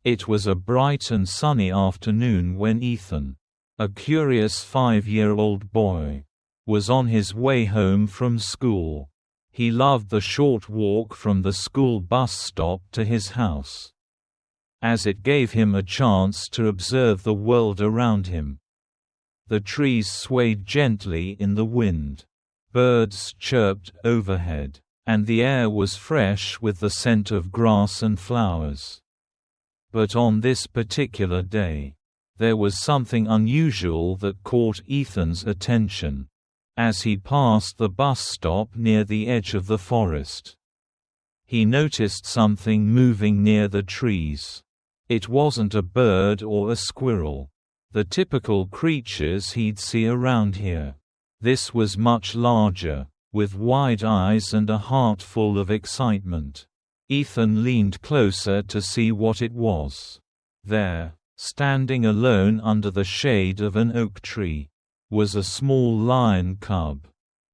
It was a bright and sunny afternoon when Ethan, a curious 5-year-old boy, was on his way home from school. He loved the short walk from the school bus stop to his house, as it gave him a chance to observe the world around him. The trees swayed gently in the wind. Birds chirped overhead, and the air was fresh with the scent of grass and flowers. But on this particular day, there was something unusual that caught Ethan's attention as he passed the bus stop near the edge of the forest. He noticed something moving near the trees. It wasn't a bird or a squirrel, the typical creatures he'd see around here. This was much larger, with wide eyes and a heart full of excitement. Ethan leaned closer to see what it was. There, standing alone under the shade of an oak tree, was a small lion cub.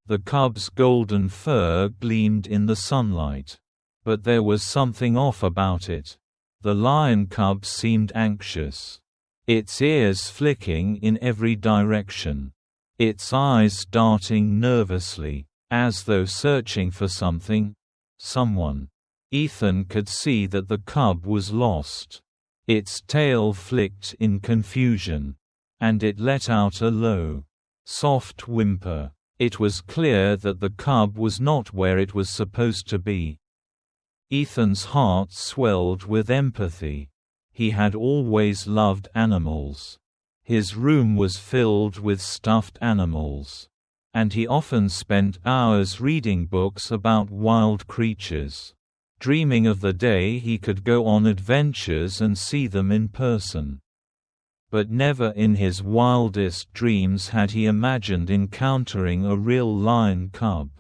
The cub's golden fur gleamed in the sunlight. But there was something off about it. The lion cub seemed anxious, its ears flicking in every direction, its eyes darting nervously, as though searching for something, someone. Ethan could see that the cub was lost. Its tail flicked in confusion, and it let out a low, soft whimper. It was clear that the cub was not where it was supposed to be. Ethan's heart swelled with empathy. He had always loved animals. His room was filled with stuffed animals, and he often spent hours reading books about wild creatures, dreaming of the day he could go on adventures and see them in person. But never in his wildest dreams had he imagined encountering a real lion cub.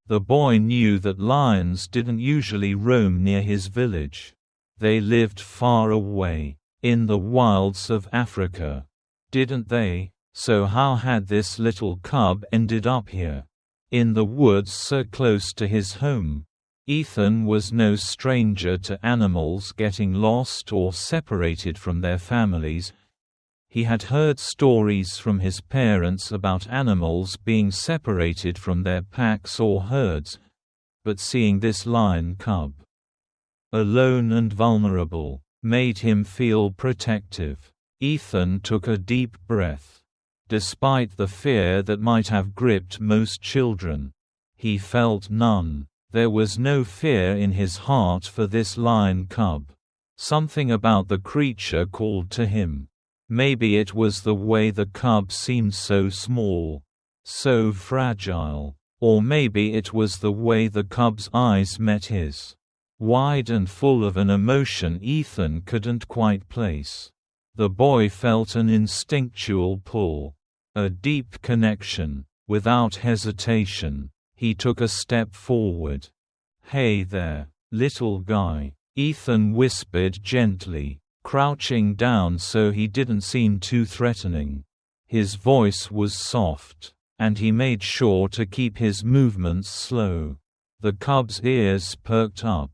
The boy knew that lions didn't usually roam near his village. They lived far away, in the wilds of Africa. Didn't they? So how had this little cub ended up here, in the woods so close to his home? Ethan was no stranger to animals getting lost or separated from their families. He had heard stories from his parents about animals being separated from their packs or herds, but seeing this lion cub, alone and vulnerable, made him feel protective. Ethan took a deep breath. Despite the fear that might have gripped most children, he felt none. There was no fear in his heart for this lion cub. Something about the creature called to him. Maybe it was the way the cub seemed so small, so fragile. Or maybe it was the way the cub's eyes met his, wide and full of an emotion Ethan couldn't quite place. The boy felt an instinctual pull, a deep connection. Without hesitation, he took a step forward. "Hey there, little guy," Ethan whispered gently, crouching down so he didn't seem too threatening. His voice was soft, and he made sure to keep his movements slow. The cub's ears perked up,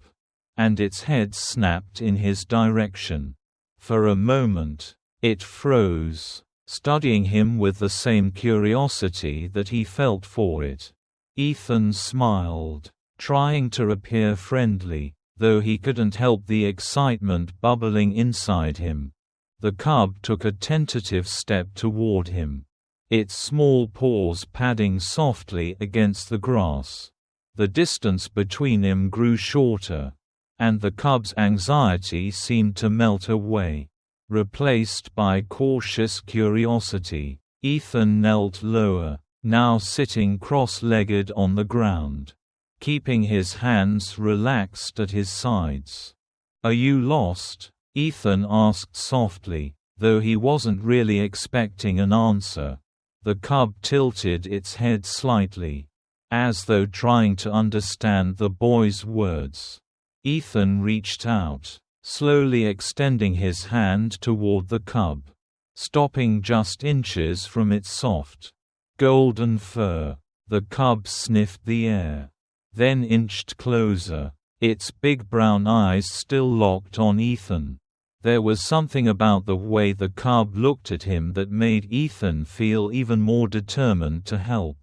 and its head snapped in his direction. For a moment, it froze, studying him with the same curiosity that he felt for it. Ethan smiled, trying to appear friendly, though he couldn't help the excitement bubbling inside him. The cub took a tentative step toward him, its small paws padding softly against the grass. The distance between them grew shorter, and the cub's anxiety seemed to melt away, replaced by cautious curiosity. Ethan knelt lower, now sitting cross-legged on the ground, keeping his hands relaxed at his sides. "Are you lost?" Ethan asked softly, though he wasn't really expecting an answer. The cub tilted its head slightly, as though trying to understand the boy's words. Ethan reached out, slowly extending his hand toward the cub, stopping just inches from its soft, golden fur. The cub sniffed the air, then inched closer, its big brown eyes still locked on Ethan. There was something about the way the cub looked at him that made Ethan feel even more determined to help.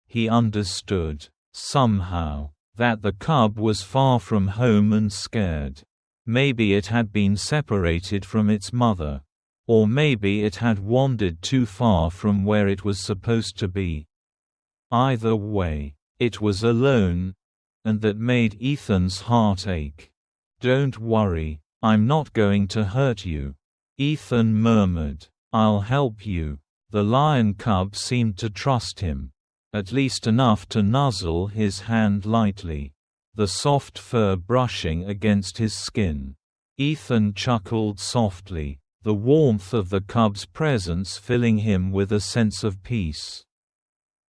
He understood, somehow, that the cub was far from home and scared. Maybe it had been separated from its mother. Or maybe it had wandered too far from where it was supposed to be. Either way, it was alone, and that made Ethan's heart ache. "Don't worry, I'm not going to hurt you," Ethan murmured. "I'll help you." The lion cub seemed to trust him. At least enough to nuzzle his hand lightly, the soft fur brushing against his skin. Ethan chuckled softly, the warmth of the cub's presence filling him with a sense of peace.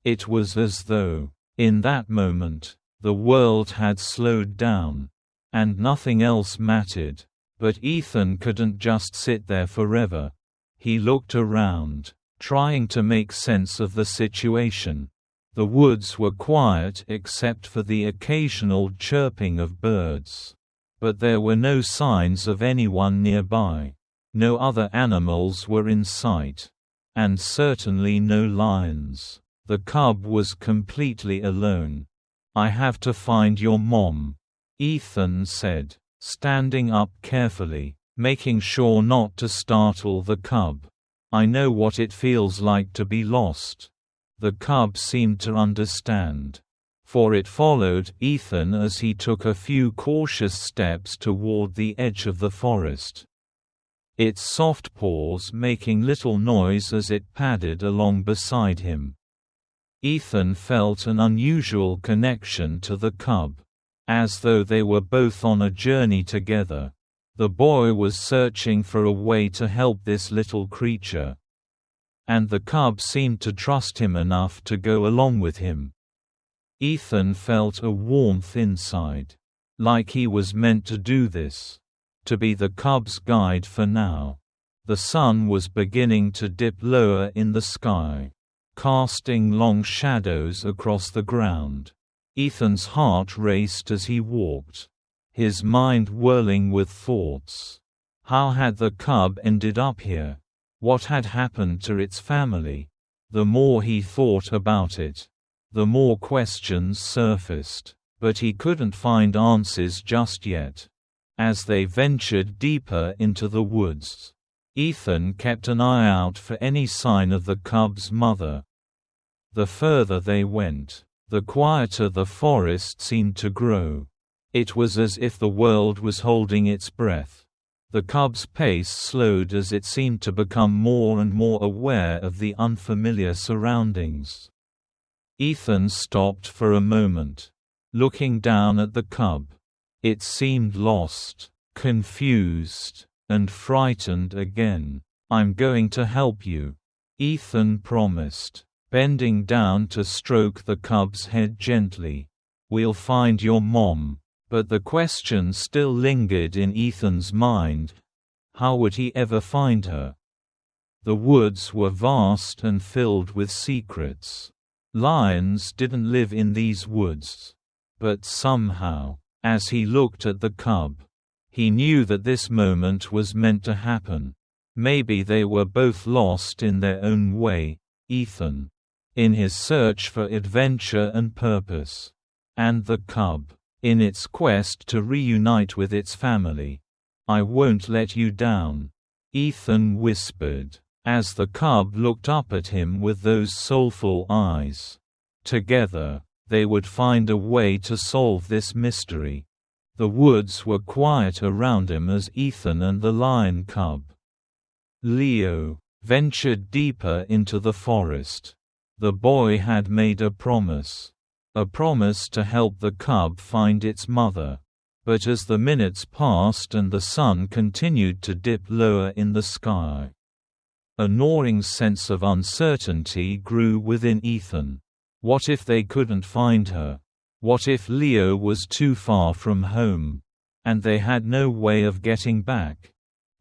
It was as though, in that moment, the world had slowed down, and nothing else mattered. But Ethan couldn't just sit there forever. He looked around, trying to make sense of the situation. The woods were quiet except for the occasional chirping of birds. But there were no signs of anyone nearby. No other animals were in sight. And certainly no lions. The cub was completely alone. "I have to find your mom," Ethan said, standing up carefully, making sure not to startle the cub. "I know what it feels like to be lost." The cub seemed to understand, for it followed Ethan as he took a few cautious steps toward the edge of the forest, its soft paws making little noise as it padded along beside him. Ethan felt an unusual connection to the cub, as though they were both on a journey together. The boy was searching for a way to help this little creature, and the cub seemed to trust him enough to go along with him. Ethan felt a warmth inside, like he was meant to do this, to be the cub's guide for now. The sun was beginning to dip lower in the sky, casting long shadows across the ground. Ethan's heart raced as he walked, his mind whirling with thoughts. How had the cub ended up here? What had happened to its family? The more he thought about it, the more questions surfaced, but he couldn't find answers just yet. As they ventured deeper into the woods, Ethan kept an eye out for any sign of the cub's mother. The further they went, the quieter the forest seemed to grow. It was as if the world was holding its breath. The cub's pace slowed as it seemed to become more and more aware of the unfamiliar surroundings. Ethan stopped for a moment, looking down at the cub. It seemed lost, confused, and frightened again. "I'm going to help you," Ethan promised, bending down to stroke the cub's head gently. "We'll find your mom." But the question still lingered in Ethan's mind. How would he ever find her? The woods were vast and filled with secrets. Lions didn't live in these woods. But somehow, as he looked at the cub, he knew that this moment was meant to happen. Maybe they were both lost in their own way, Ethan, in his search for adventure and purpose, and the cub, in its quest to reunite with its family. "I won't let you down," Ethan whispered, as the cub looked up at him with those soulful eyes. Together, they would find a way to solve this mystery. The woods were quiet around him as Ethan and the lion cub, Leo, ventured deeper into the forest. The boy had made a promise to help the cub find its mother. But as the minutes passed and the sun continued to dip lower in the sky, a gnawing sense of uncertainty grew within Ethan. What if they couldn't find her? What if Leo was too far from home, and they had no way of getting back?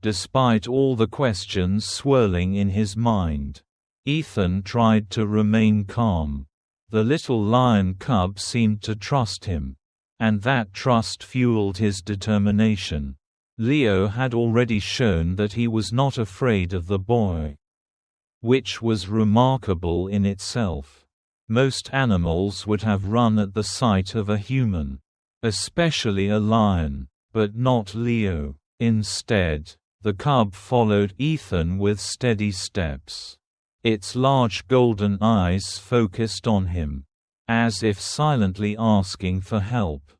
Despite all the questions swirling in his mind, Ethan tried to remain calm. The little lion cub seemed to trust him, and that trust fueled his determination. Leo had already shown that he was not afraid of the boy, which was remarkable in itself. Most animals would have run at the sight of a human, especially a lion, but not Leo. Instead, the cub followed Ethan with steady steps. Its large golden eyes focused on him, as if silently asking for help.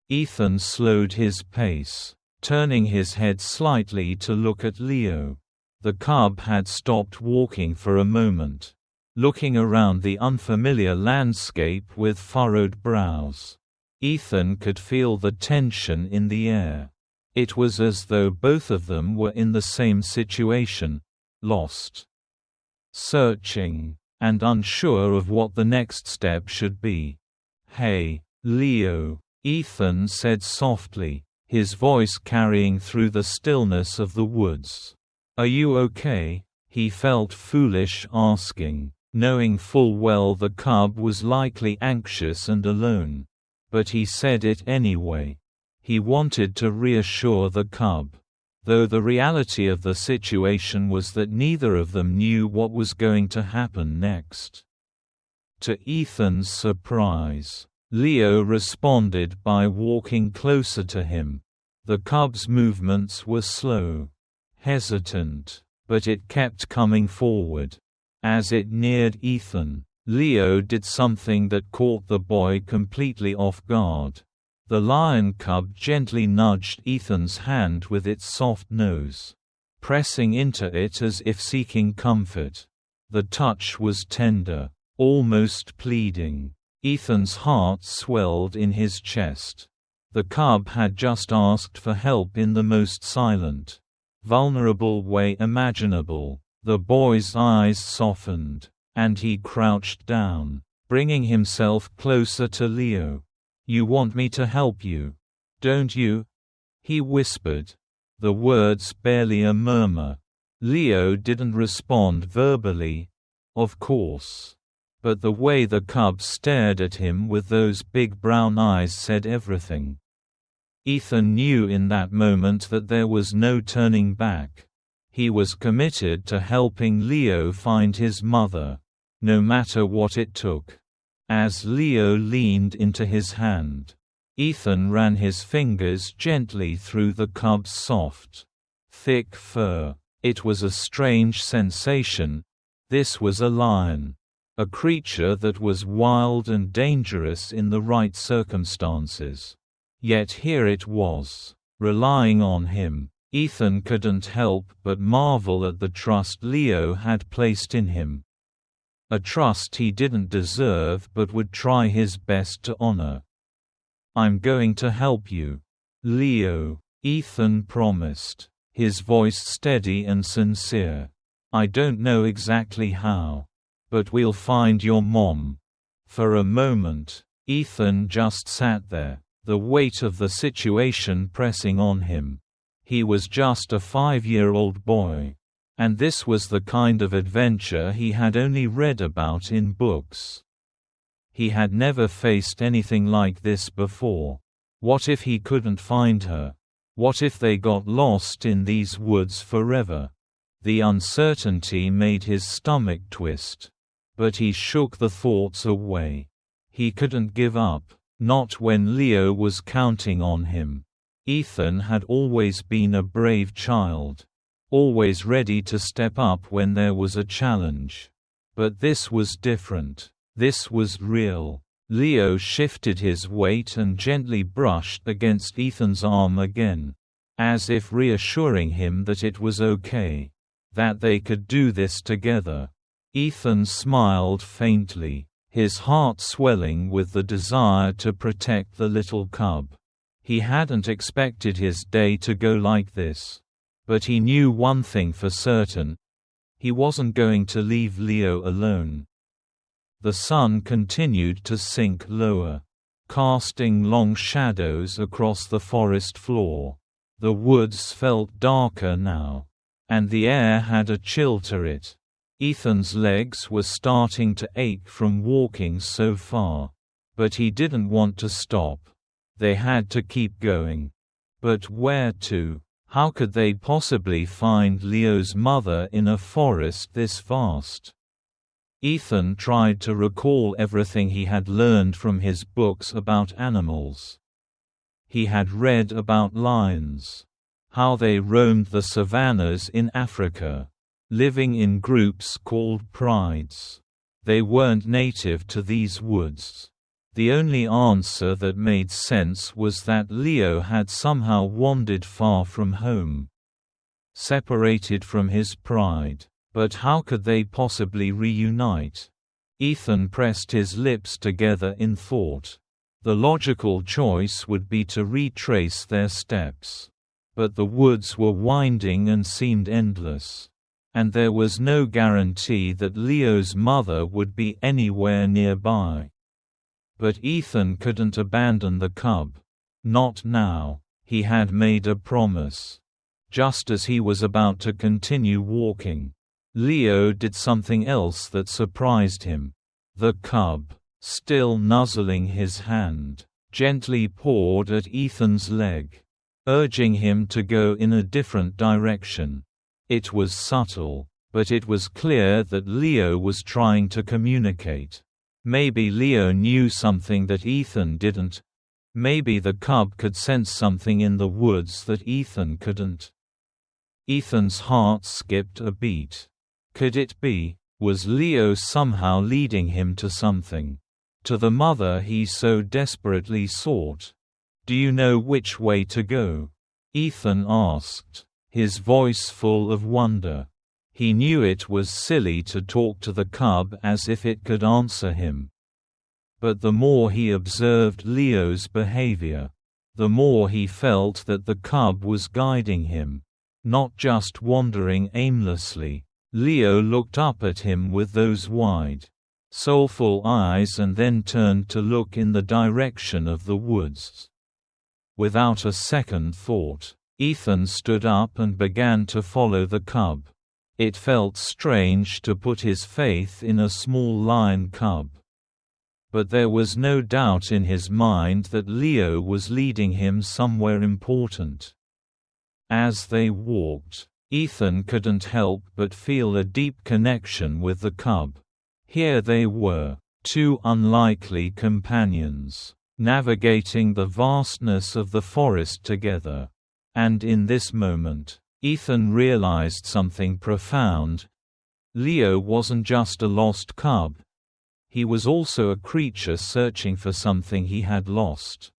Ethan slowed his pace, turning his head slightly to look at Leo. The cub had stopped walking for a moment, looking around the unfamiliar landscape with furrowed brows. Ethan could feel the tension in the air. It was as though both of them were in the same situation, lost, searching, and unsure of what the next step should be. "Hey, Leo," Ethan said softly, his voice carrying through the stillness of the woods. "Are you okay?" He felt foolish asking, knowing full well the cub was likely anxious and alone. But he said it anyway. He wanted to reassure the cub, though the reality of the situation was that neither of them knew what was going to happen next. To Ethan's surprise, Leo responded by walking closer to him. The cub's movements were slow, hesitant, but it kept coming forward. As it neared Ethan, Leo did something that caught the boy completely off guard. The lion cub gently nudged Ethan's hand with its soft nose, pressing into it as if seeking comfort. The touch was tender, almost pleading. Ethan's heart swelled in his chest. The cub had just asked for help in the most silent, vulnerable way imaginable. The boy's eyes softened, and he crouched down, bringing himself closer to Leo. "You want me to help you, don't you?" he whispered, the words barely a murmur. Leo didn't respond verbally, of course. But the way the cub stared at him with those big brown eyes said everything. Ethan knew in that moment that there was no turning back. He was committed to helping Leo find his mother, no matter what it took. As Leo leaned into his hand, Ethan ran his fingers gently through the cub's soft, thick fur. It was a strange sensation. This was a lion, a creature that was wild and dangerous in the right circumstances. Yet here it was, relying on him. Ethan couldn't help but marvel at the trust Leo had placed in him. A trust he didn't deserve but would try his best to honor. "I'm going to help you, Leo," Ethan promised, his voice steady and sincere. "I don't know exactly how, but we'll find your mom." For a moment, Ethan just sat there, the weight of the situation pressing on him. He was just a 5-year-old boy. And this was the kind of adventure he had only read about in books. He had never faced anything like this before. What if he couldn't find her? What if they got lost in these woods forever? The uncertainty made his stomach twist. But he shook the thoughts away. He couldn't give up, not when Leo was counting on him. Ethan had always been a brave child, always ready to step up when there was a challenge. But this was different. This was real. Leo shifted his weight and gently brushed against Ethan's arm again, as if reassuring him that it was okay, that they could do this together. Ethan smiled faintly, his heart swelling with the desire to protect the little cub. He hadn't expected his day to go like this. But he knew one thing for certain. He wasn't going to leave Leo alone. The sun continued to sink lower, casting long shadows across the forest floor. The woods felt darker now, and the air had a chill to it. Ethan's legs were starting to ache from walking so far. But he didn't want to stop. They had to keep going. But where to? How could they possibly find Leo's mother in a forest this vast? Ethan tried to recall everything he had learned from his books about animals. He had read about lions, how they roamed the savannas in Africa, living in groups called prides. They weren't native to these woods. The only answer that made sense was that Leo had somehow wandered far from home, separated from his pride. But how could they possibly reunite? Ethan pressed his lips together in thought. The logical choice would be to retrace their steps. But the woods were winding and seemed endless. And there was no guarantee that Leo's mother would be anywhere nearby. But Ethan couldn't abandon the cub. Not now. He had made a promise. Just as he was about to continue walking, Leo did something else that surprised him. The cub, still nuzzling his hand, gently pawed at Ethan's leg, urging him to go in a different direction. It was subtle, but it was clear that Leo was trying to communicate. Maybe Leo knew something that Ethan didn't. Maybe the cub could sense something in the woods that Ethan couldn't. Ethan's heart skipped a beat. Could it be? Was Leo somehow leading him to something? To the mother he so desperately sought? Do you know which way to go? Ethan asked, his voice full of wonder. He knew it was silly to talk to the cub as if it could answer him. But the more he observed Leo's behavior, the more he felt that the cub was guiding him, not just wandering aimlessly. Leo looked up at him with those wide, soulful eyes and then turned to look in the direction of the woods. Without a second thought, Ethan stood up and began to follow the cub. It felt strange to put his faith in a small lion cub. But there was no doubt in his mind that Leo was leading him somewhere important. As they walked, Ethan couldn't help but feel a deep connection with the cub. Here they were, two unlikely companions, navigating the vastness of the forest together. And in this moment, Ethan realized something profound. Leo wasn't just a lost cub. He was also a creature searching for something he had lost.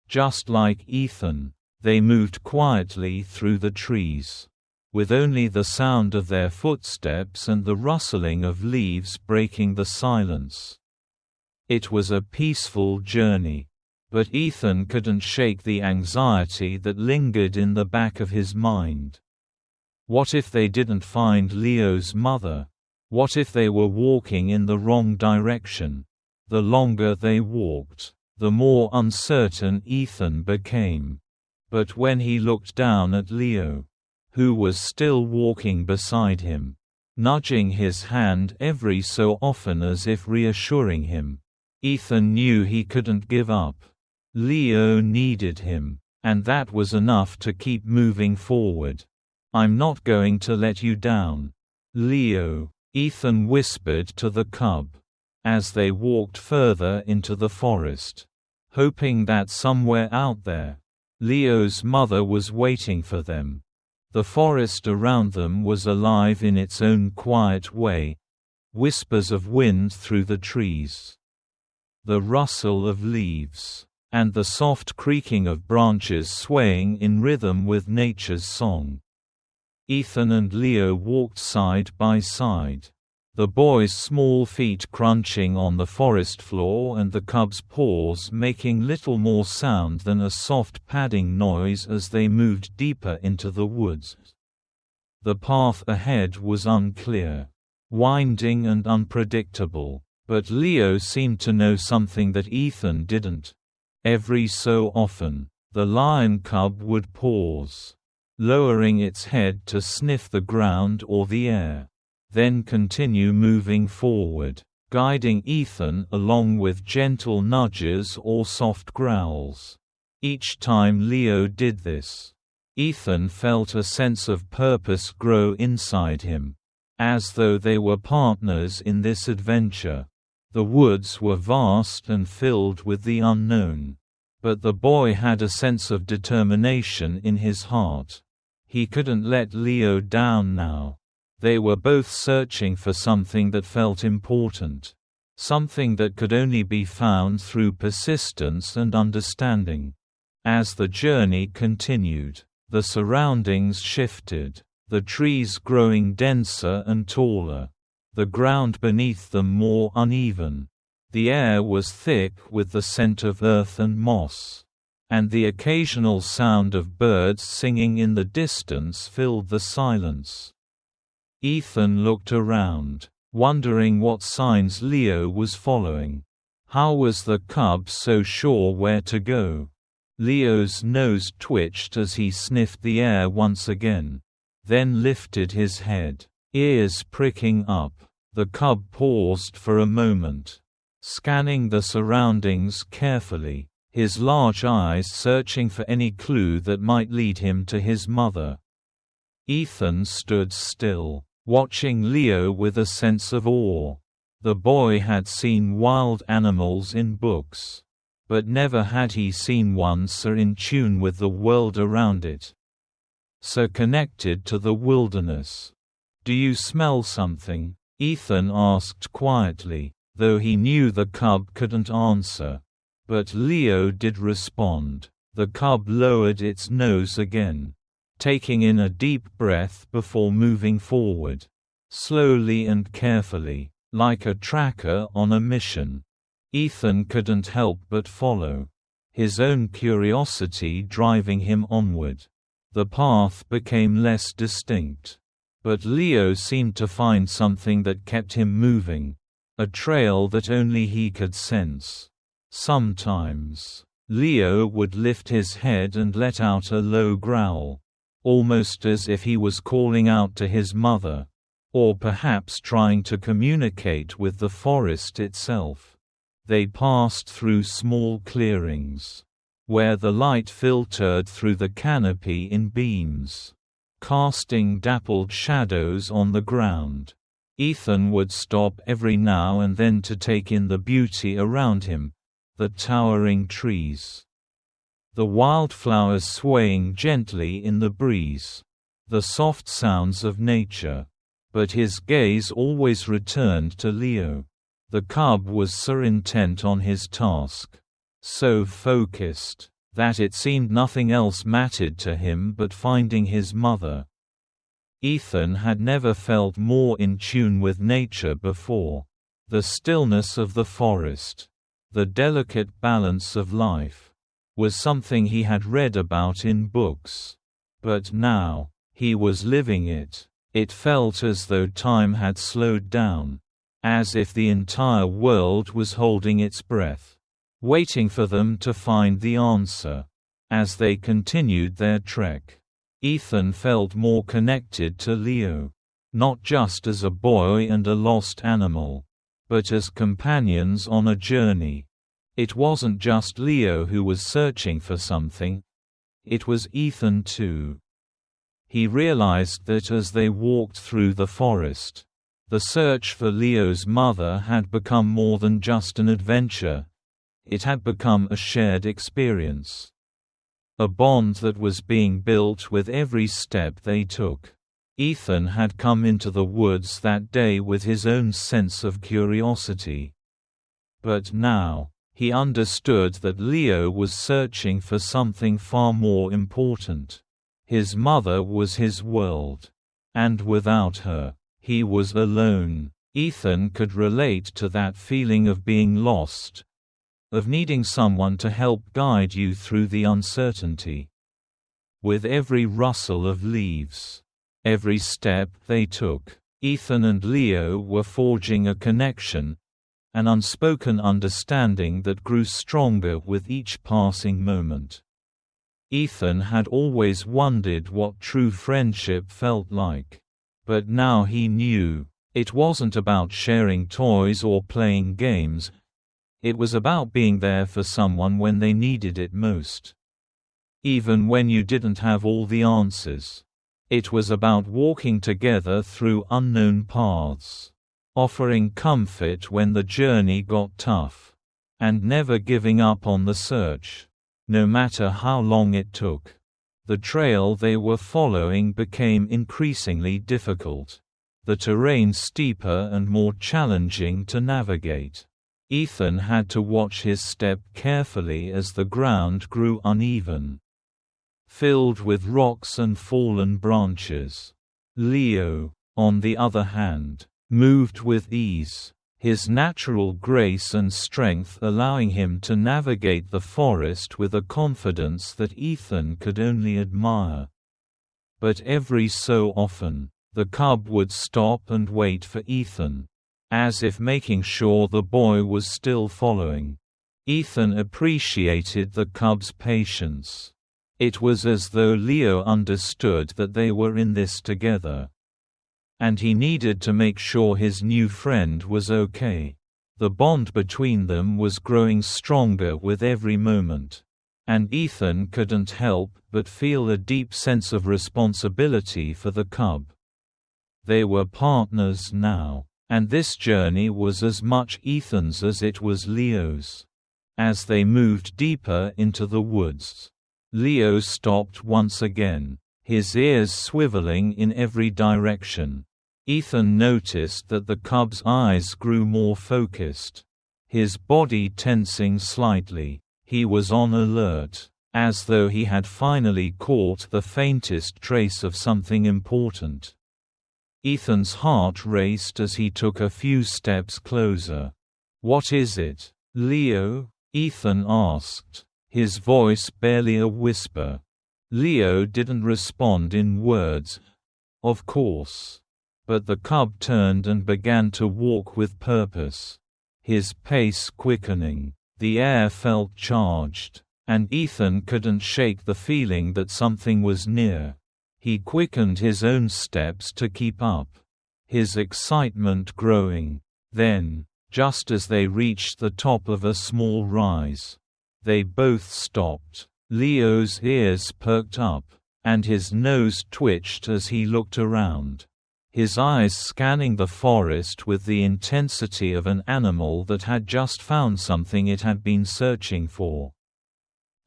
Just like Ethan, they moved quietly through the trees, with only the sound of their footsteps and the rustling of leaves breaking the silence. It was a peaceful journey. But Ethan couldn't shake the anxiety that lingered in the back of his mind. What if they didn't find Leo's mother? What if they were walking in the wrong direction? The longer they walked, the more uncertain Ethan became. But when he looked down at Leo, who was still walking beside him, nudging his hand every so often as if reassuring him, Ethan knew he couldn't give up. Leo needed him, and that was enough to keep moving forward. "I'm not going to let you down, Leo," Ethan whispered to the cub, as they walked further into the forest, hoping that somewhere out there, Leo's mother was waiting for them. The forest around them was alive in its own quiet way, whispers of wind through the trees, the rustle of leaves, and the soft creaking of branches swaying in rhythm with nature's song. Ethan and Leo walked side by side, the boy's small feet crunching on the forest floor and the cub's paws making little more sound than a soft padding noise as they moved deeper into the woods. The path ahead was unclear, winding and unpredictable, but Leo seemed to know something that Ethan didn't. Every so often, the lion cub would pause, lowering its head to sniff the ground or the air, then continue moving forward, guiding Ethan along with gentle nudges or soft growls. Each time Leo did this, Ethan felt a sense of purpose grow inside him, as though they were partners in this adventure. The woods were vast and filled with the unknown. But the boy had a sense of determination in his heart. He couldn't let Leo down now. They were both searching for something that felt important. Something that could only be found through persistence and understanding. As the journey continued, the surroundings shifted, the trees growing denser and taller, the ground beneath them more uneven. The air was thick with the scent of earth and moss, and the occasional sound of birds singing in the distance filled the silence. Ethan looked around, wondering what signs Leo was following. How was the cub so sure where to go? Leo's nose twitched as he sniffed the air once again, then lifted his head, ears pricking up. The cub paused for a moment, scanning the surroundings carefully, his large eyes searching for any clue that might lead him to his mother. Ethan stood still, watching Leo with a sense of awe. The boy had seen wild animals in books, but never had he seen one so in tune with the world around it, so connected to the wilderness. "Do you smell something?" Ethan asked quietly, though he knew the cub couldn't answer. But Leo did respond. The cub lowered its nose again, taking in a deep breath before moving forward, slowly and carefully, like a tracker on a mission. Ethan couldn't help but follow, his own curiosity driving him onward. The path became less distinct, but Leo seemed to find something that kept him moving, a trail that only he could sense. Sometimes, Leo would lift his head and let out a low growl, almost as if he was calling out to his mother, or perhaps trying to communicate with the forest itself. They passed through small clearings, where the light filtered through the canopy in beams, casting dappled shadows on the ground. Ethan would stop every now and then to take in the beauty around him, the towering trees, the wildflowers swaying gently in the breeze, the soft sounds of nature. But his gaze always returned to Leo. The cub was so intent on his task, so focused, that it seemed nothing else mattered to him but finding his mother. Ethan had never felt more in tune with nature before. The stillness of the forest, the delicate balance of life, was something he had read about in books. But now, he was living it. It felt as though time had slowed down, as if the entire world was holding its breath, waiting for them to find the answer. As they continued their trek, Ethan felt more connected to Leo, not just as a boy and a lost animal, but as companions on a journey. It wasn't just Leo who was searching for something. It was Ethan too. He realized that as they walked through the forest, the search for Leo's mother had become more than just an adventure. It had become a shared experience, a bond that was being built with every step they took. Ethan had come into the woods that day with his own sense of curiosity. But now, he understood that Leo was searching for something far more important. His mother was his world, and without her, he was alone. Ethan could relate to that feeling of being lost, of needing someone to help guide you through the uncertainty. With every rustle of leaves, every step they took, Ethan and Leo were forging a connection, an unspoken understanding that grew stronger with each passing moment. Ethan had always wondered what true friendship felt like. But now he knew. It wasn't about sharing toys or playing games. It was about being there for someone when they needed it most. even when you didn't have all the answers. It was about walking together through unknown paths, offering comfort when the journey got tough, and never giving up on the search, no matter how long it took. The trail they were following became increasingly difficult, the terrain steeper and more challenging to navigate. Ethan had to watch his step carefully as the ground grew uneven, filled with rocks and fallen branches. Leo, on the other hand, moved with ease, his natural grace and strength allowing him to navigate the forest with a confidence that Ethan could only admire. But every so often, the cub would stop and wait for Ethan, as if making sure the boy was still following. Ethan appreciated the cub's patience. It was as though Leo understood that they were in this together, and he needed to make sure his new friend was okay. The bond between them was growing stronger with every moment, and Ethan couldn't help but feel a deep sense of responsibility for the cub. They were partners now, and this journey was as much Ethan's as it was Leo's. As they moved deeper into the woods, Leo stopped once again, his ears swiveling in every direction. Ethan noticed that the cub's eyes grew more focused, his body tensing slightly. He was on alert, as though he had finally caught the faintest trace of something important. Ethan's heart raced as he took a few steps closer. "What is it, Leo?" Ethan asked, his voice barely a whisper. Leo didn't respond in words, of course. But the cub turned and began to walk with purpose, his pace quickening. The air felt charged, and Ethan couldn't shake the feeling that something was near. He quickened his own steps to keep up, his excitement growing. Then, just as they reached the top of a small rise, they both stopped. Leo's ears perked up, and his nose twitched as he looked around, his eyes scanning the forest with the intensity of an animal that had just found something it had been searching for.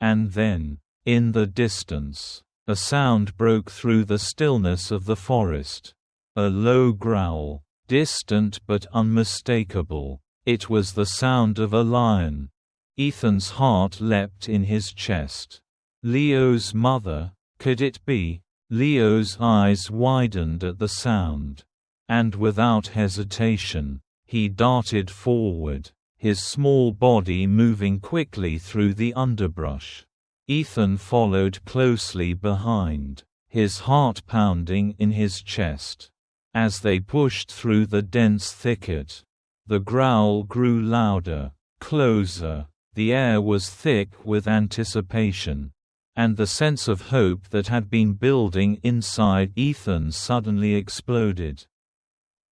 And then, in the distance, a sound broke through the stillness of the forest. A low growl, distant but unmistakable. It was the sound of a lion. Ethan's heart leapt in his chest. Leo's mother, could it be? Leo's eyes widened at the sound, and without hesitation, he darted forward, his small body moving quickly through the underbrush. Ethan followed closely behind, his heart pounding in his chest. As they pushed through the dense thicket, the growl grew louder, closer. The air was thick with anticipation, and the sense of hope that had been building inside Ethan suddenly exploded.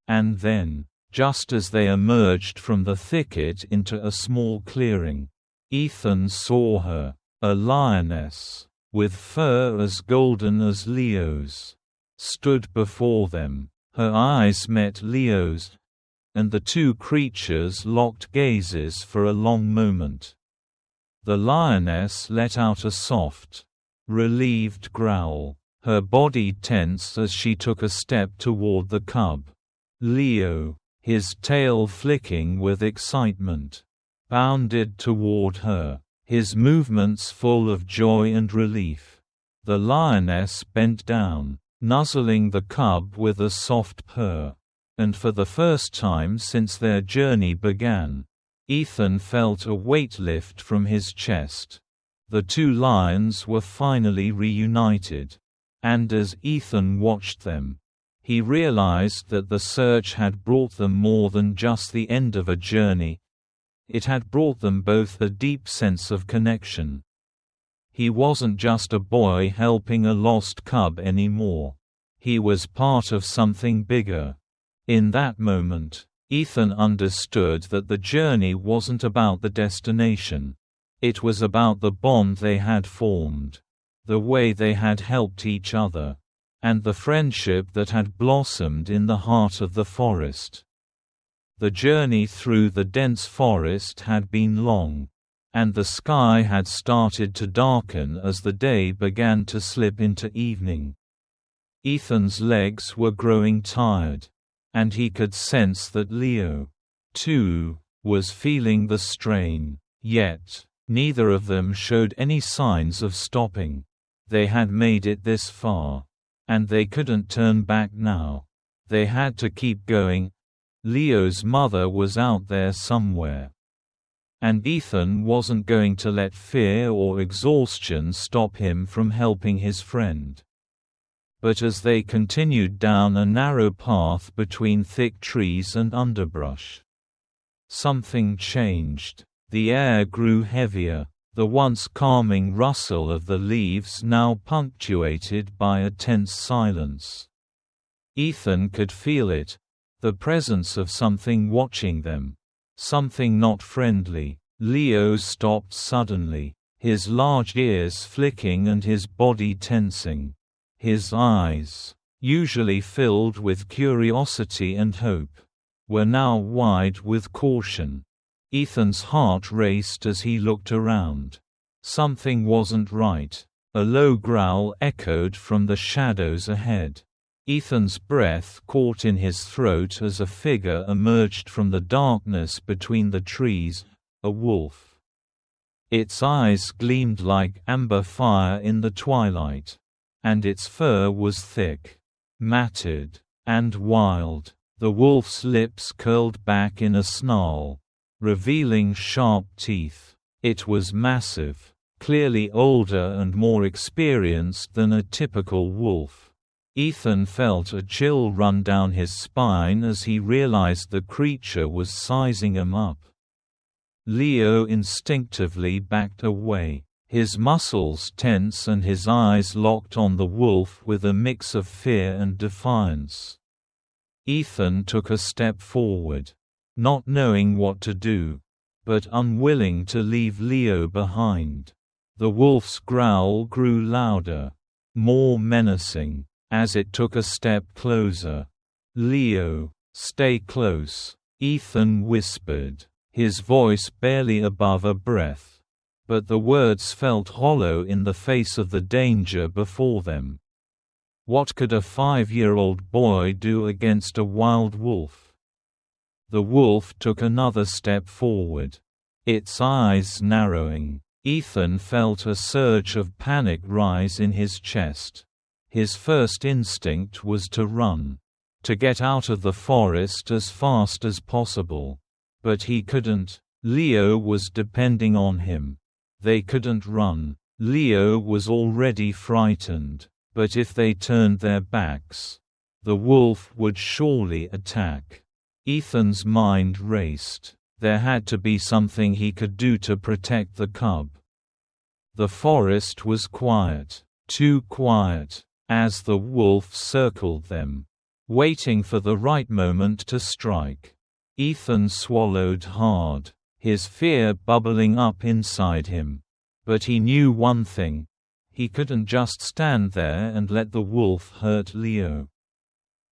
And then, just as they emerged from the thicket into a small clearing, Ethan saw her, a lioness, with fur as golden as Leo's, stood before them. Her eyes met Leo's, and the two creatures locked gazes for a long moment. The lioness let out a soft, relieved growl, her body tense as she took a step toward the cub. Leo, his tail flicking with excitement, bounded toward her, his movements full of joy and relief. The lioness bent down, nuzzling the cub with a soft purr. And for the first time since their journey began, Ethan felt a weight lift from his chest. The two lions were finally reunited. And as Ethan watched them, he realized that the search had brought them more than just the end of a journey. It had brought them both a deep sense of connection. He wasn't just a boy helping a lost cub anymore. He was part of something bigger. In that moment, Ethan understood that the journey wasn't about the destination. It was about the bond they had formed. the way they had helped each other, and the friendship that had blossomed in the heart of the forest. The journey through the dense forest had been long, and the sky had started to darken as the day began to slip into evening. Ethan's legs were growing tired, and he could sense that Leo, too, was feeling the strain, yet neither of them showed any signs of stopping. They had made it this far, and they couldn't turn back now. They had to keep going. Leo's mother was out there somewhere, and Ethan wasn't going to let fear or exhaustion stop him from helping his friend. But as they continued down a narrow path between thick trees and underbrush, something changed. The air grew heavier, the once calming rustle of the leaves now punctuated by a tense silence. Ethan could feel it, the presence of something watching them, something not friendly. Leo stopped suddenly, his large ears flicking and his body tensing. His eyes, usually filled with curiosity and hope, were now wide with caution. Ethan's heart raced as he looked around. Something wasn't right. A low growl echoed from the shadows ahead. Ethan's breath caught in his throat as a figure emerged from the darkness between the trees, a wolf. Its eyes gleamed like amber fire in the twilight, and its fur was thick, matted, and wild. The wolf's lips curled back in a snarl, revealing sharp teeth. It was massive, clearly older and more experienced than a typical wolf. Ethan felt a chill run down his spine as he realized the creature was sizing him up. Leo instinctively backed away, his muscles tense and his eyes locked on the wolf with a mix of fear and defiance. Ethan took a step forward, not knowing what to do, but unwilling to leave Leo behind. The wolf's growl grew louder, more menacing, as it took a step closer. "Leo, stay close," Ethan whispered, his voice barely above a breath. But the words felt hollow in the face of the danger before them. What could a 5-year-old boy do against a wild wolf? The wolf took another step forward, its eyes narrowing. Ethan felt a surge of panic rise in his chest. His first instinct was to run, to get out of the forest as fast as possible. But he couldn't. Leo was depending on him. They couldn't run. Leo was already frightened, but if they turned their backs, the wolf would surely attack. Ethan's mind raced. There had to be something he could do to protect the cub. The forest was quiet, too quiet, as the wolf circled them, waiting for the right moment to strike. Ethan swallowed hard, his fear bubbling up inside him. But he knew one thing: he couldn't just stand there and let the wolf hurt Leo.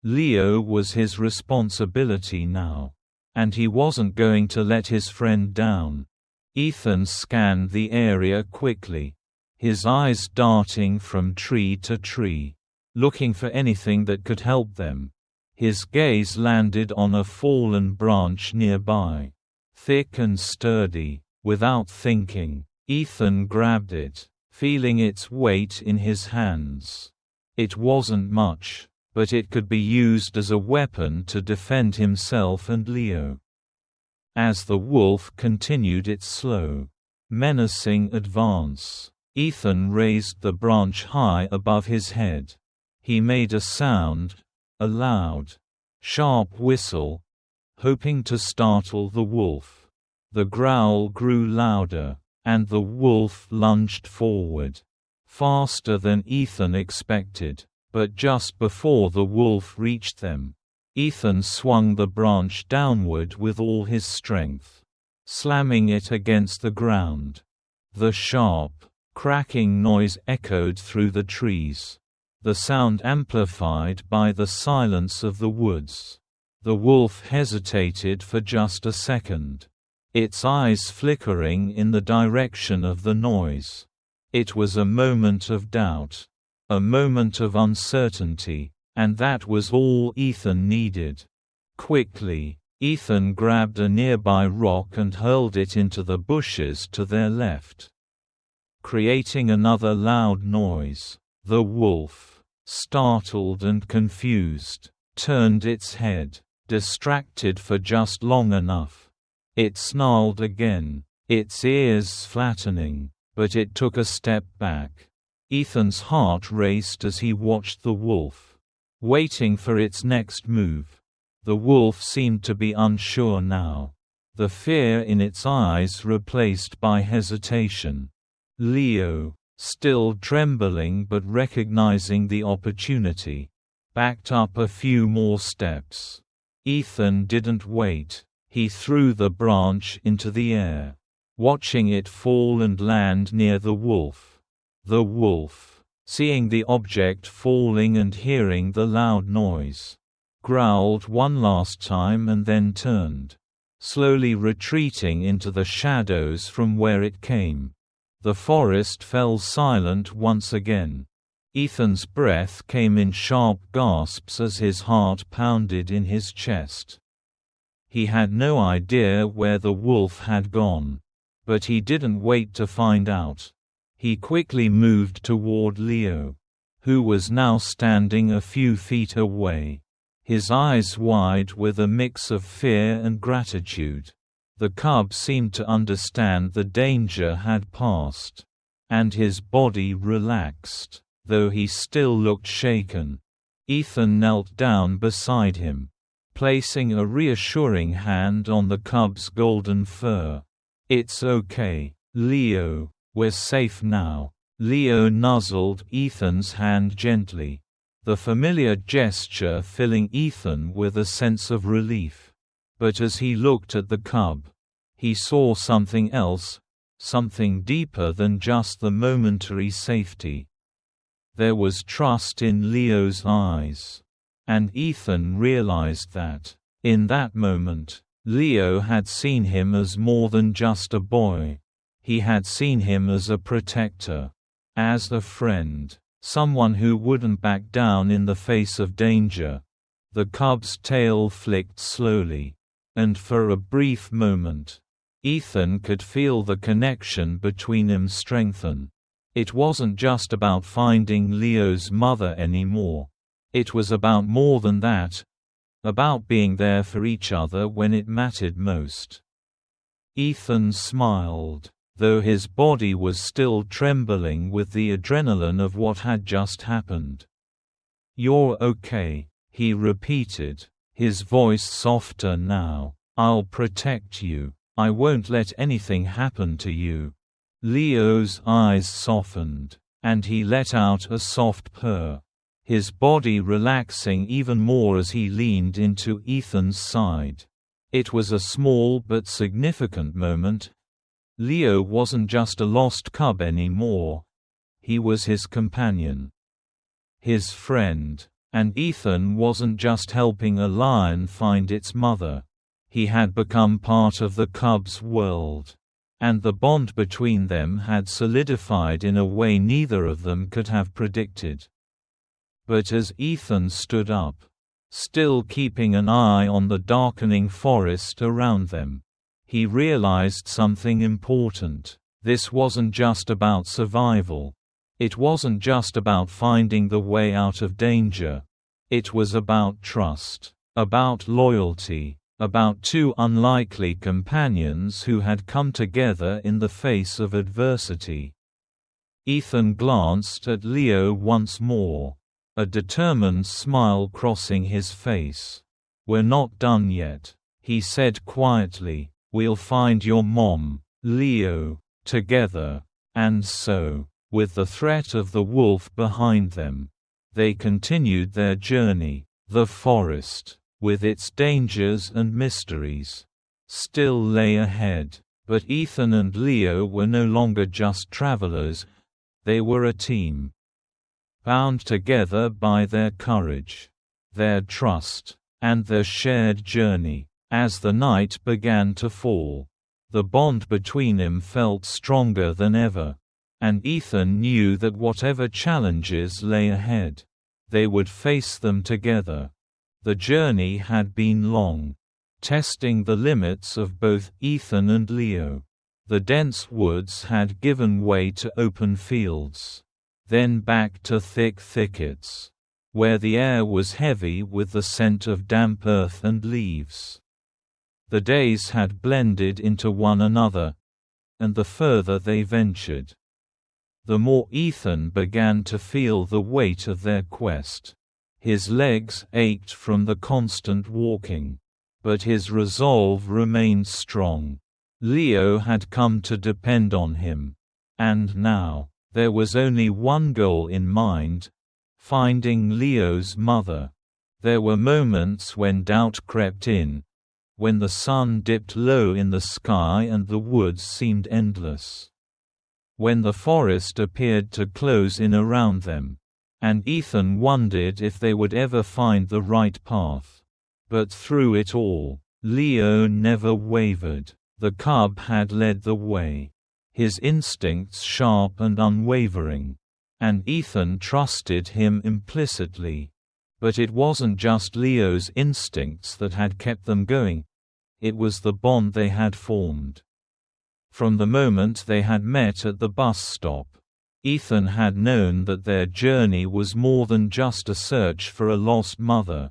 Leo was his responsibility now, and he wasn't going to let his friend down. Ethan scanned the area quickly, his eyes darting from tree to tree, looking for anything that could help them. His gaze landed on a fallen branch nearby, thick and sturdy. Without thinking, Ethan grabbed it, feeling its weight in his hands. It wasn't much, but it could be used as a weapon to defend himself and Leo. As the wolf continued its slow, menacing advance, Ethan raised the branch high above his head. He made a sound, a loud, sharp whistle, hoping to startle the wolf. The growl grew louder, and the wolf lunged forward, faster than Ethan expected. But just before the wolf reached them, Ethan swung the branch downward with all his strength, slamming it against the ground. The sharp, Cracking noise echoed through the trees, the sound amplified by the silence of the woods. The wolf hesitated for just a second, its eyes flickering in the direction of the noise. It was a moment of doubt, a moment of uncertainty, and that was all Ethan needed. Quickly, Ethan grabbed a nearby rock and hurled it into the bushes to their left, creating another loud noise. The wolf, startled and confused, turned its head, distracted for just long enough. It snarled again, its ears flattening, but it took a step back. Ethan's heart raced as he watched the wolf, waiting for its next move. The wolf seemed to be unsure now, the fear in its eyes replaced by hesitation. Leo, still trembling but recognizing the opportunity, backed up a few more steps. Ethan didn't wait. He threw the branch into the air, watching it fall and land near the wolf. The wolf, seeing the object falling and hearing the loud noise, growled one last time and then turned, slowly retreating into the shadows from where it came. The forest fell silent once again. Ethan's breath came in sharp gasps as his heart pounded in his chest. He had no idea where the wolf had gone, but he didn't wait to find out. He quickly moved toward Leo, who was now standing a few feet away, his eyes wide with a mix of fear and gratitude. The cub seemed to understand the danger had passed, and his body relaxed, though he still looked shaken. Ethan knelt down beside him, placing a reassuring hand on the cub's golden fur. "It's okay, Leo, we're safe now." Leo nuzzled Ethan's hand gently, the familiar gesture filling Ethan with a sense of relief. But as he looked at the cub, he saw something else, something deeper than just the momentary safety. There was trust in Leo's eyes, and Ethan realized that, in that moment, Leo had seen him as more than just a boy. He had seen him as a protector, as a friend, someone who wouldn't back down in the face of danger. The cub's tail flicked slowly, and for a brief moment, Ethan could feel the connection between them strengthen. It wasn't just about finding Leo's mother anymore. It was about more than that, about being there for each other when it mattered most. Ethan smiled, though his body was still trembling with the adrenaline of what had just happened. "You're okay," he repeated, his voice softer now. "I'll protect you. I won't let anything happen to you." Leo's eyes softened, and he let out a soft purr, his body relaxing even more as he leaned into Ethan's side. It was a small but significant moment. Leo wasn't just a lost cub anymore. He was his companion, his friend. And Ethan wasn't just helping a lion find its mother. He had become part of the cub's world, and the bond between them had solidified in a way neither of them could have predicted. But as Ethan stood up, still keeping an eye on the darkening forest around them, he realized something important. This wasn't just about survival. It wasn't just about finding the way out of danger. It was about trust, about loyalty, about two unlikely companions who had come together in the face of adversity. Ethan glanced at Leo once more, a determined smile crossing his face. "We're not done yet," he said quietly. "We'll find your mom, Leo, together." And so, with the threat of the wolf behind them, they continued their journey. The forest, with its dangers and mysteries, still lay ahead, but Ethan and Leo were no longer just travelers, They were a team, bound together by their courage, their trust, and their shared journey. As the night began to fall, the bond between them felt stronger than ever, and Ethan knew that whatever challenges lay ahead, they would face them together. The journey had been long, testing the limits of both Ethan and Leo. The dense woods had given way to open fields, then back to thick thickets, where the air was heavy with the scent of damp earth and leaves. The days had blended into one another, and the further they ventured, the more Ethan began to feel the weight of their quest. His legs ached from the constant walking, but his resolve remained strong. Leo had come to depend on him, and now, there was only one goal in mind: finding Leo's mother. There were moments when doubt crept in, when the sun dipped low in the sky and the woods seemed endless, when the forest appeared to close in around them, and Ethan wondered if they would ever find the right path. But through it all, Leo never wavered. The cub had led the way, his instincts sharp and unwavering, and Ethan trusted him implicitly. But it wasn't just Leo's instincts that had kept them going. It was the bond they had formed. From the moment they had met at the bus stop, Ethan had known that their journey was more than just a search for a lost mother.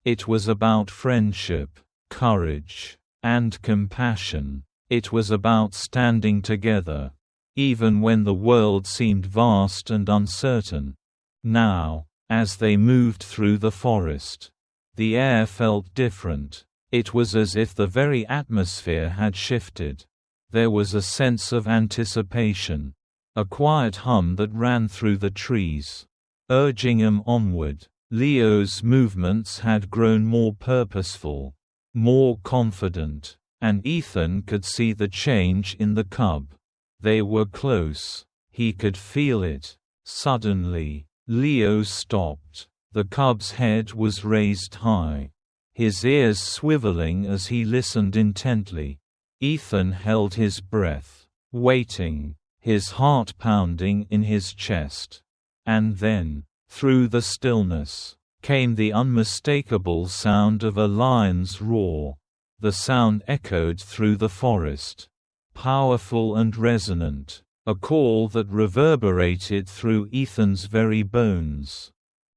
It was about friendship, courage, and compassion. It was about standing together, even when the world seemed vast and uncertain. Now, as they moved through the forest, the air felt different. It was as if the very atmosphere had shifted. There was a sense of anticipation, a quiet hum that ran through the trees, urging him onward. Leo's movements had grown more purposeful, more confident, and Ethan could see the change in the cub. They were close. He could feel it. Suddenly, Leo stopped. The cub's head was raised high, his ears swiveling as he listened intently. Ethan held his breath, waiting, his heart pounding in his chest. And then, through the stillness, came the unmistakable sound of a lion's roar. The sound echoed through the forest, powerful and resonant, a call that reverberated through Ethan's very bones.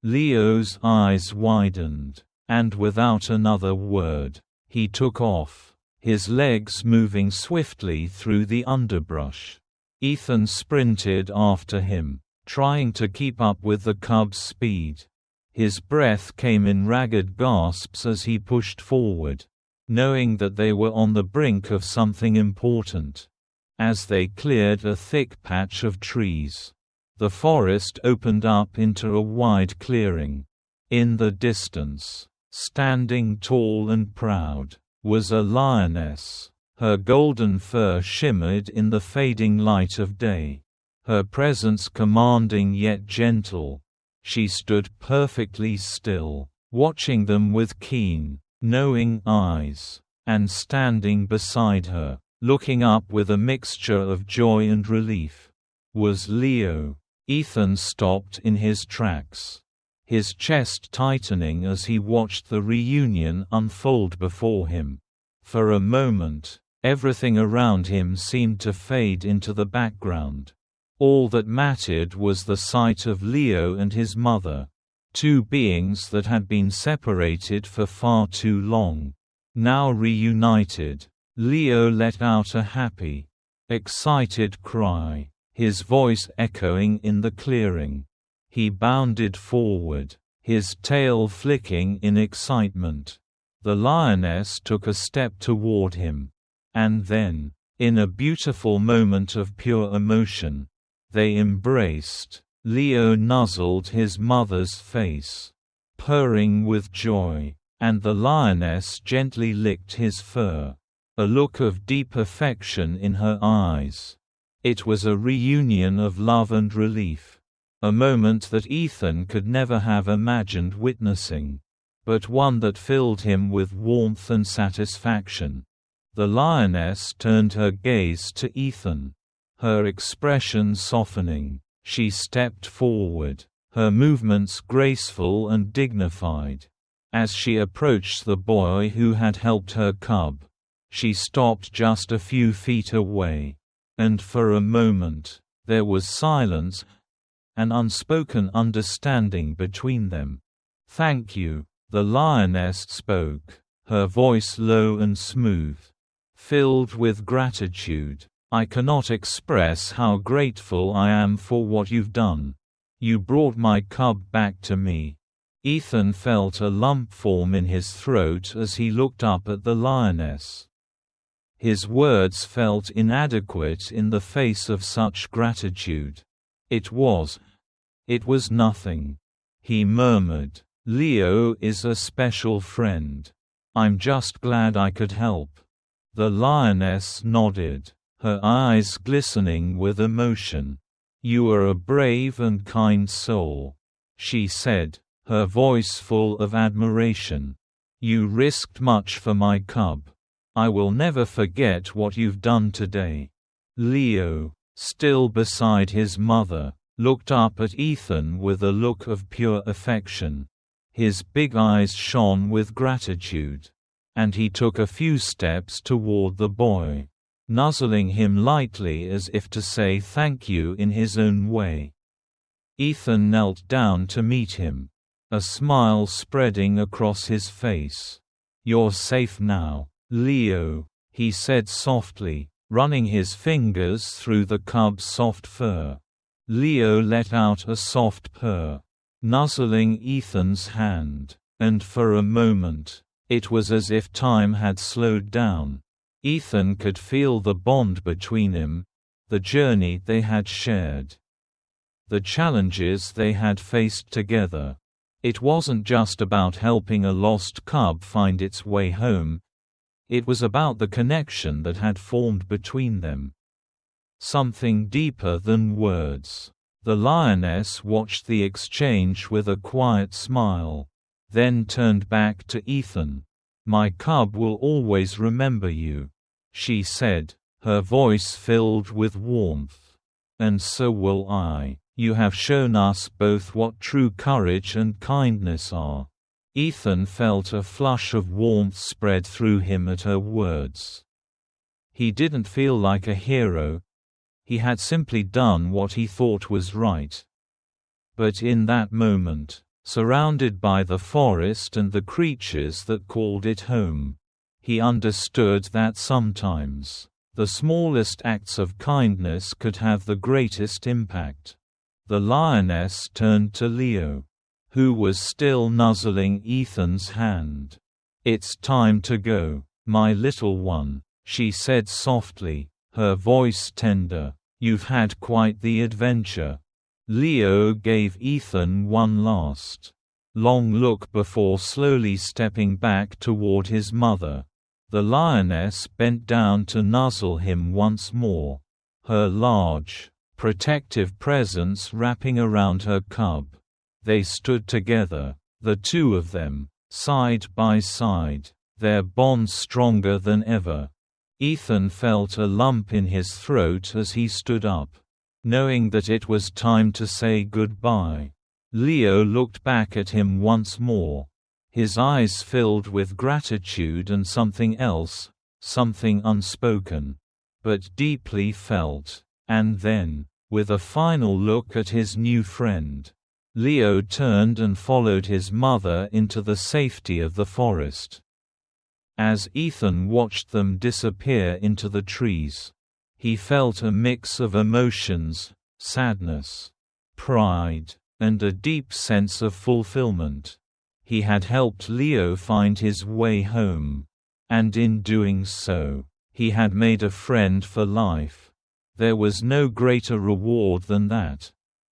Leo's eyes widened, and without another word, he took off, his legs moving swiftly through the underbrush. Ethan sprinted after him, trying to keep up with the cub's speed. His breath came in ragged gasps as he pushed forward, knowing that they were on the brink of something important. As they cleared a thick patch of trees, the forest opened up into a wide clearing. In the distance, standing tall and proud, was a lioness. Her golden fur shimmered in the fading light of day, her presence commanding yet gentle. She stood perfectly still, watching them with keen, knowing eyes, and standing beside her, looking up with a mixture of joy and relief, was Leo. Ethan stopped in his tracks, his chest tightening as he watched the reunion unfold before him. For a moment, everything around him seemed to fade into the background. All that mattered was the sight of Leo and his mother, two beings that had been separated for far too long. Now reunited, Leo let out a happy, excited cry, his voice echoing in the clearing. He bounded forward, his tail flicking in excitement. The lioness took a step toward him, and then, in a beautiful moment of pure emotion, they embraced. Leo nuzzled his mother's face, purring with joy, and the lioness gently licked his fur, a look of deep affection in her eyes. It was a reunion of love and relief. A moment that Ethan could never have imagined witnessing, but one that filled him with warmth and satisfaction. The lioness turned her gaze to Ethan. Her expression softening, she stepped forward, her movements graceful and dignified. As she approached the boy who had helped her cub, she stopped just a few feet away. And for a moment, there was silence, an unspoken understanding between them. "Thank you," the lioness spoke, her voice low and smooth, filled with gratitude. "I cannot express how grateful I am for what you've done. You brought my cub back to me." Ethan felt a lump form in his throat as he looked up at the lioness. His words felt inadequate in the face of such gratitude. It was nothing," he murmured. "Leo is a special friend. I'm just glad I could help." The lioness nodded, her eyes glistening with emotion. "You are a brave and kind soul," she said, her voice full of admiration. "You risked much for my cub. I will never forget what you've done today." Leo, still beside his mother, looked up at Ethan with a look of pure affection. His big eyes shone with gratitude. And he took a few steps toward the boy, nuzzling him lightly as if to say thank you in his own way. Ethan knelt down to meet him, a smile spreading across his face. "You're safe now, Leo," he said softly, running his fingers through the cub's soft fur. Leo let out a soft purr, nuzzling Ethan's hand, and for a moment, it was as if time had slowed down. Ethan could feel the bond between them, the journey they had shared, the challenges they had faced together. It wasn't just about helping a lost cub find its way home. It was about the connection that had formed between them. Something deeper than words. The lioness watched the exchange with a quiet smile, then turned back to Ethan. "My cub will always remember you," she said, her voice filled with warmth. "And so will I. You have shown us both what true courage and kindness are." Ethan felt a flush of warmth spread through him at her words. He didn't feel like a hero. He had simply done what he thought was right. But in that moment, surrounded by the forest and the creatures that called it home, he understood that sometimes, the smallest acts of kindness could have the greatest impact. The lioness turned to Leo, who was still nuzzling Ethan's hand. "It's time to go, my little one," she said softly, her voice tender. "You've had quite the adventure." Leo gave Ethan one last, long look before slowly stepping back toward his mother. The lioness bent down to nuzzle him once more, her large, protective presence wrapping around her cub. They stood together, the two of them, side by side, their bond stronger than ever. Ethan felt a lump in his throat as he stood up, knowing that it was time to say goodbye. Leo looked back at him once more, his eyes filled with gratitude and something else, something unspoken, but deeply felt. And then, with a final look at his new friend, Leo turned and followed his mother into the safety of the forest. As Ethan watched them disappear into the trees, he felt a mix of emotions, sadness, pride, and a deep sense of fulfillment. He had helped Leo find his way home, and in doing so, he had made a friend for life. There was no greater reward than that.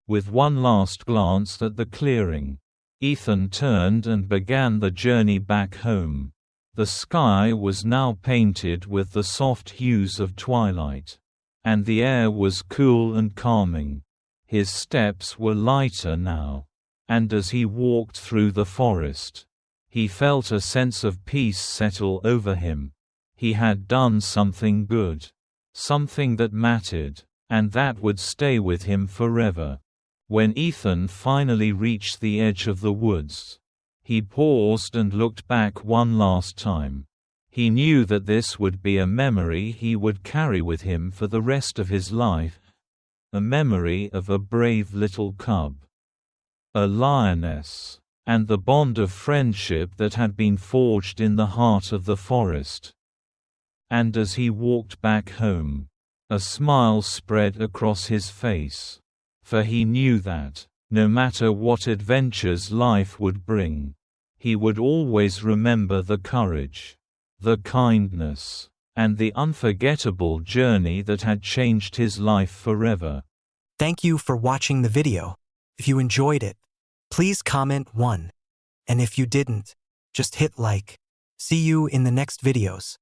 With one last glance at the clearing, Ethan turned and began the journey back home. The sky was now painted with the soft hues of twilight, and the air was cool and calming. His steps were lighter now, and as he walked through the forest, he felt a sense of peace settle over him. He had done something good, something that mattered, and that would stay with him forever. When Ethan finally reached the edge of the woods, he paused and looked back one last time. He knew that this would be a memory he would carry with him for the rest of his life, a memory of a brave little cub, a lioness, and the bond of friendship that had been forged in the heart of the forest. And as he walked back home, a smile spread across his face, for he knew that, no matter what adventures life would bring, he would always remember the courage, the kindness, and the unforgettable journey that had changed his life forever. Thank you for watching the video. If you enjoyed it, please comment 1. And if you didn't, just hit like. See you in the next videos.